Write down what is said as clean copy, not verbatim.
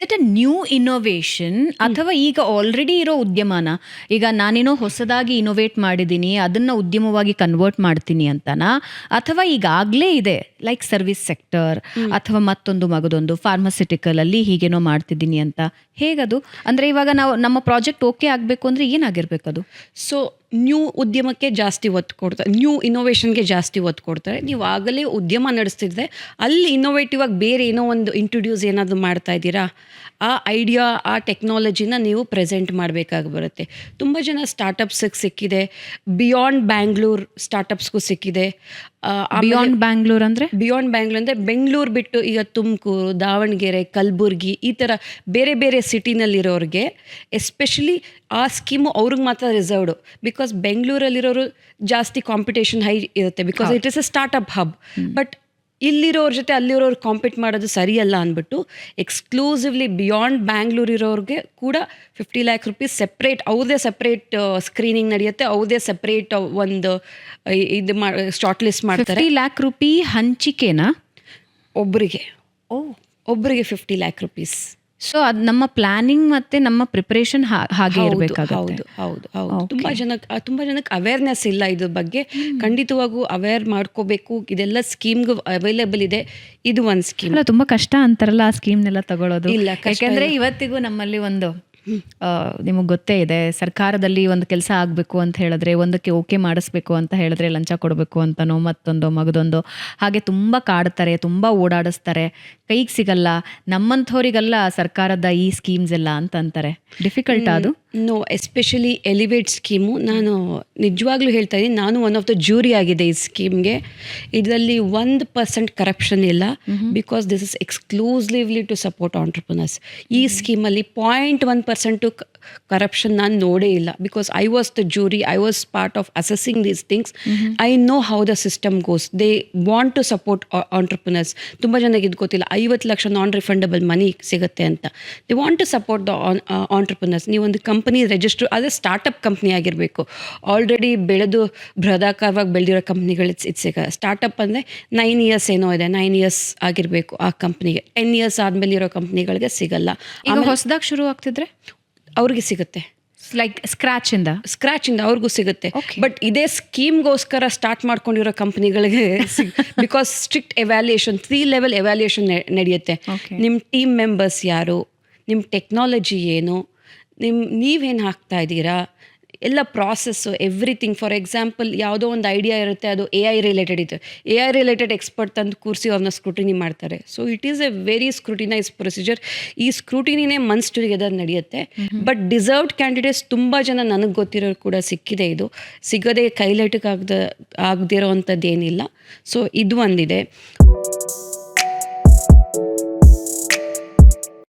It a new innovation ಅಥವಾ ಈಗ already ಇರೋ ಉದ್ಯಮನ, ಈಗ ನಾನೇನೋ ಹೊಸದಾಗಿ ಇನೋವೇಟ್ ಮಾಡಿದ್ದೀನಿ ಅದನ್ನ ಉದ್ಯಮವಾಗಿ ಕನ್ವರ್ಟ್ ಮಾಡ್ತೀನಿ ಅಂತನಾ, ಅಥವಾ ಈಗಾಗಲೇ ಇದೆ ಲೈಕ್ ಸರ್ವಿಸ್ ಸೆಕ್ಟರ್ ಅಥವಾ ಮತ್ತೊಂದು ಮಗದೊಂದು ಫಾರ್ಮಸ್ಯೂಟಿಕಲ್ ಅಲ್ಲಿ ಹೀಗೇನೋ ಮಾಡ್ತಿದ್ದೀನಿ ಅಂತ, ಹೇಗದು? ಅಂದ್ರೆ ಇವಾಗ ನಾವು ನಮ್ಮ ಪ್ರಾಜೆಕ್ಟ್ ಓಕೆ ಆಗಬೇಕು ಅಂದ್ರೆ ಏನಾಗಿರ್ಬೇಕದು? ಸೊ ನ್ಯೂ ಉದ್ಯಮಕ್ಕೆ ಜಾಸ್ತಿ ಒತ್ತು ಕೊಡ್ತಾರೆ, ನ್ಯೂ ಇನೋವೇಷನ್ಗೆ ಜಾಸ್ತಿ ಒತ್ತು ಕೊಡ್ತಾರೆ. ನೀವು ಆಗಲೇ ಉದ್ಯಮ ನಡೆಸ್ತಿದ್ರೆ ಅಲ್ಲಿ ಇನ್ನೋವೇಟಿವ್ ಆಗಿ ಬೇರೆ ಏನೋ ಒಂದು ಇಂಟ್ರೊಡ್ಯೂಸ್ ಏನಾದರೂ ಮಾಡ್ತಾ ಇದ್ದೀರಾ, ಆ ಐಡಿಯಾ ಆ ಟೆಕ್ನಾಲಜಿನ ನೀವು ಪ್ರೆಸೆಂಟ್ ಮಾಡಬೇಕಾಗಿ ಬರುತ್ತೆ. ತುಂಬ ಜನ ಸ್ಟಾರ್ಟಪ್ಸಿಗೆ ಸಿಕ್ಕಿದೆ, ಬಿಯಾಂಡ್ ಬ್ಯಾಂಗ್ಳೂರ್ ಸ್ಟಾರ್ಟಪ್ಸ್ಗೂ ಸಿಕ್ಕಿದೆ. ಬಿಯಾಂಡ್ ಬ್ಯಾಂಗ್ಳೂರ್ ಅಂದರೆ ಬೆಂಗಳೂರು ಬಿಟ್ಟು ಈಗ ತುಮಕೂರು, ದಾವಣಗೆರೆ, ಕಲಬುರ್ಗಿ ಈ ಥರ ಬೇರೆ ಬೇರೆ ಸಿಟಿನಲ್ಲಿರೋರಿಗೆ ಎಸ್ಪೆಷಲಿ ಆ ಸ್ಕೀಮು ಅವ್ರಿಗೆ ಮಾತ್ರ ರಿಸರ್ವ್ಡು. ಬಿಕಾಸ್ ಬೆಂಗಳೂರಲ್ಲಿರೋರು ಜಾಸ್ತಿ ಕಾಂಪಿಟೇಷನ್ ಹೈ ಇರುತ್ತೆ, because it is a startup hub. But ಇಲ್ಲಿರೋರ ಜೊತೆ ಅಲ್ಲಿರೋರು ಕಾಂಪೀಟ್ ಮಾಡೋದು ಸರಿಯಲ್ಲ ಅಂದ್ಬಿಟ್ಟು ಎಕ್ಸ್ಕ್ಲೂಸಿವ್ಲಿ ಬಿಯಾಂಡ್ ಬ್ಯಾಂಗ್ಳೂರ್ ಇರೋರಿಗೆ ಕೂಡ 50 lakh rupees ಸೆಪ್ರೇಟ್, ಅವ್ರದೇ ಸೆಪ್ರೇಟ್ ಸ್ಕ್ರೀನಿಂಗ್ ನಡೆಯುತ್ತೆ, ಅವ್ರದೇ ಸೆಪ್ರೇಟ್ ಒಂದು ಇದು ಶಾರ್ಟ್ ಲಿಸ್ಟ್ ಮಾಡ್ತಾರೆ. 50 lakh rupee ಹಂಚಿಕೆನಾ ಒಬ್ಬರಿಗೆ 50 lakh rupees. ಸೊ ಅದು ನಮ್ಮ ಪ್ಲಾನಿಂಗ್ ಮತ್ತೆ ನಮ್ಮ ಪ್ರಿಪರೇಷನ್ ಹಾಗೆ ಇರಬೇಕಾಗುತ್ತೆ. ಹೌದು. ತುಂಬ ಜನಕ್ಕೆ ಅವೇರ್ನೆಸ್ ಇಲ್ಲ ಇದ್ರ ಬಗ್ಗೆ. ಖಂಡಿತವಾಗೂ ಅವೇರ್ ಮಾಡ್ಕೋಬೇಕು. ಇದೆಲ್ಲ ಸ್ಕೀಮ್ಗೂ ಅವೈಲೇಬಲ್ ಇದೆ. ಇದು ಒಂದು ಸ್ಕೀಮ್. ಅಲ್ಲ, ತುಂಬಾ ಕಷ್ಟ ಅಂತಾರಲ್ಲ ಆ ಸ್ಕೀಮ್ನೆಲ್ಲ ತಗೊಳ್ಳೋದು. ಇಲ್ಲ, ಯಾಕೆಂದ್ರೆ ಇವತ್ತಿಗೂ ನಮ್ಮಲ್ಲಿ ಒಂದು ನಿಮಗೆ ಗೊತ್ತೇ ಇದೆ, ಸರ್ಕಾರದಲ್ಲಿ ಒಂದು ಕೆಲಸ ಆಗಬೇಕು ಅಂತ ಹೇಳಿದ್ರೆ, ಒಂದಕ್ಕೆ ಓಕೆ ಮಾಡಿಸ್ಬೇಕು ಅಂತ ಹೇಳಿದ್ರೆ ಲಂಚ ಕೊಡಬೇಕು ಅಂತನೋ ಮತ್ತೊಂದು ಮಗದೊಂದು ಹಾಗೆ ತುಂಬ ಕಾಡ್ತಾರೆ, ತುಂಬ ಓಡಾಡಿಸ್ತಾರೆ, ಕೈಗೆ ಸಿಗಲ್ಲ. ನಮ್ಮಂಥವ್ರಿಗೆಲ್ಲ ಸರ್ಕಾರದ ಈ ಸ್ಕೀಮ್ಸ್ ಎಲ್ಲ ಅಂತ ಅಂತಾರೆ. ಡಿಫಿಕಲ್ಟ್ ಅದು. No, especially elevate scheme. ನಾನು ನಿಜವಾಗ್ಲೂ ಹೇಳ್ತಾ ಇದ್ದೀನಿ, ನಾನು ಒನ್ ಆಫ್ ದ ಜ್ಯೂರಿ ಆಗಿದೆ ಈ ಸ್ಕೀಮ್ಗೆ. ಇದರಲ್ಲಿ 1% ಕರಪ್ಷನ್ ಇಲ್ಲ, because this is exclusively to support entrepreneurs. ಈ ಸ್ಕೀಮಲ್ಲಿ 0.1% ಕರಪ್ಷನ್ ನಾನು ನೋಡೇ ಇಲ್ಲ. Because I was the jury, I was part of assessing these things. I know how the system goes. They want to support entrepreneurs. ತುಂಬ ಜನಕ್ಕೆ ಇದು ಗೊತ್ತಿಲ್ಲ, 50 ಲಕ್ಷ ನಾನ್ refundable money ಸಿಗುತ್ತೆ ಅಂತ. They want to support the entrepreneurs. ನೀವೊಂದು company register, ಅದೇ startup company ಆಗಿರಬೇಕು. Already ಬೆಳೆದು ಬೃಹದಾಕಾರವಾಗಿ ಬೆಳೆದಿರೋ ಕಂಪ್ನಿಗಳು ಇಟ್ಸ್ ಸ್ಟಾರ್ಟಪ್ ಅಂದರೆ 9 years ಏನೋ ಇದೆ, 9 years ಆಗಿರಬೇಕು ಆ ಕಂಪ್ನಿಗೆ. 10 years ಆದಮೇಲೆ ಇರೋ ಕಂಪ್ನಿಗಳಿಗೆ ಸಿಗಲ್ಲ. ಈಗ ಹೊಸದಾಗಿ ಶುರು ಆಗ್ತಿದ್ರೆ ಅವ್ರಿಗೆ ಸಿಗುತ್ತೆ, ಲೈಕ್ ಸ್ಕ್ರಾಚ್ ಇಂದ ಅವ್ರಿಗೂ ಸಿಗುತ್ತೆ. ಬಟ್ ಇದೇ ಸ್ಕೀಮ್ಗೋಸ್ಕರ ಸ್ಟಾರ್ಟ್ ಮಾಡ್ಕೊಂಡಿರೋ ಕಂಪ್ನಿಗಳಿಗೆ because strict evaluation, 3 level evaluation ನಡೆಯುತ್ತೆ. ನಿಮ್ಮ ಟೀಮ್ ಮೆಂಬರ್ಸ್ ಯಾರು, ನಿಮ್ಮ ಟೆಕ್ನಾಲಜಿ ಏನು, ನೀವೇನು ಹಾಕ್ತಾ ಇದ್ದೀರಾ, ಎಲ್ಲ ಪ್ರಾಸೆಸ್ಸು, ಎವ್ರಿಥಿಂಗ್. ಫಾರ್ ಎಕ್ಸಾಂಪಲ್, ಯಾವುದೋ ಒಂದು ಐಡಿಯಾ ಇರುತ್ತೆ, ಅದು AI ರಿಲೇಟೆಡ್ ಇದೆ, AI ರಿಲೇಟೆಡ್ ಎಕ್ಸ್ಪರ್ಟ್ ತಂದು ಕೂರಿಸಿ ಅವ್ರನ್ನ ಸ್ಕ್ರೂಟಿನಿ ಮಾಡ್ತಾರೆ. So it is A very scrutinise procedure. ಈ ಸ್ಕ್ರೂಟಿನಿನೇ ಮಂತ್ಸ್ ಟುಗೆದರ್ ನಡೆಯುತ್ತೆ. ಬಟ್ ಡಿಸರ್ವ್ಡ್ ಕ್ಯಾಂಡಿಡೇಟ್ಸ್ ತುಂಬ ಜನ ನನಗೆ ಗೊತ್ತಿರೋರು ಕೂಡ ಸಿಕ್ಕಿದೆ. ಇದು ಸಿಗದೆ ಕೈಲೆಟಕ್ಕೆ ಆಗದಿರೋ ಅಂಥದ್ದೇನಿಲ್ಲ. ಸೊ ಇದು ಒಂದಿದೆ.